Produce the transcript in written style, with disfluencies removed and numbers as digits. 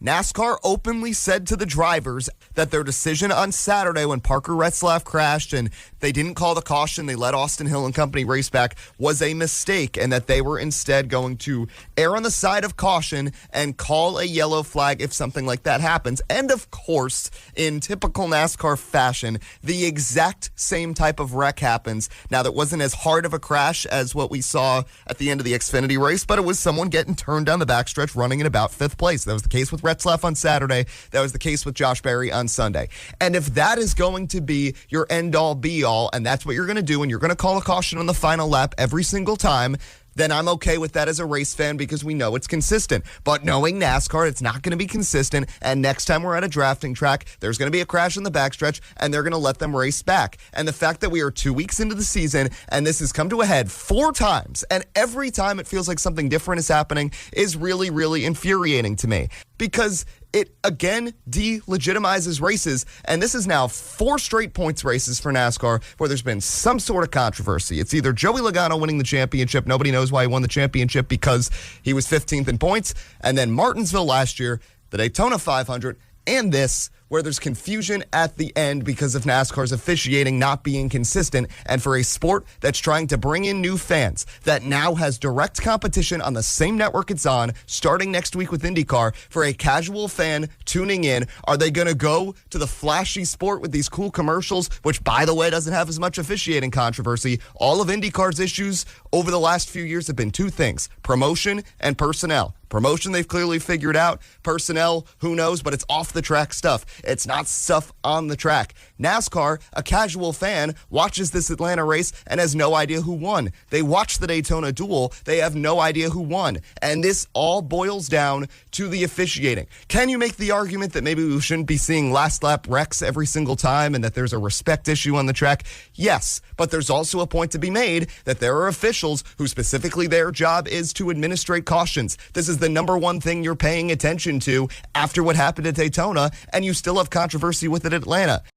NASCAR openly said to the drivers that their decision on Saturday when Parker Retzlaff crashed and they didn't call the caution, they let Austin Hill and company race back, was a mistake, and that they were instead going to err on the side of caution and call a yellow flag if something like that happens. And of course, in typical NASCAR fashion, the exact same type of wreck happens. Now, that wasn't as hard of a crash as what we saw at the end of the Xfinity race, but it was someone getting turned down the backstretch running in about fifth place. That was the case with Retzlaff on Saturday. That was the case with Josh Berry on Sunday. And if that is going to be your end-all, be-all, and that's what you're going to do, and you're going to call a caution on the final lap every single time, then I'm okay with that as a race fan because we know it's consistent. But knowing NASCAR, it's not going to be consistent, and next time we're at a drafting track, there's going to be a crash in the backstretch, and they're going to let them race back. And the fact that we are 2 weeks into the season, and this has come to a head 4 times, and every time it feels like something different is happening, is really, really infuriating to me. Because it, again, delegitimizes races, and this is now 4 straight points races for NASCAR where there's been some sort of controversy. It's either Joey Logano winning the championship, nobody knows why he won the championship because he was 15th in points, and then Martinsville last year, the Daytona 500, and this, where there's confusion at the end because of NASCAR's officiating not being consistent, and for a sport that's trying to bring in new fans, that now has direct competition on the same network it's on, starting next week with IndyCar, for a casual fan tuning in, are they going to go to the flashy sport with these cool commercials, which, by the way, doesn't have as much officiating controversy? All of IndyCar's issues over the last few years have been 2 things: promotion and personnel. Promotion, they've clearly figured out. Personnel, who knows, but it's off-the-track stuff. It's not stuff on the track. NASCAR, a casual fan, watches this Atlanta race and has no idea who won. They watch the Daytona duel. They have no idea who won. And this all boils down to the officiating. Can you make the argument that maybe we shouldn't be seeing last-lap wrecks every single time and that there's a respect issue on the track? Yes, but there's also a point to be made that there are officials who specifically their job is to administrate cautions. This is the number one thing you're paying attention to after what happened at Daytona, and you still have controversy with it at Atlanta.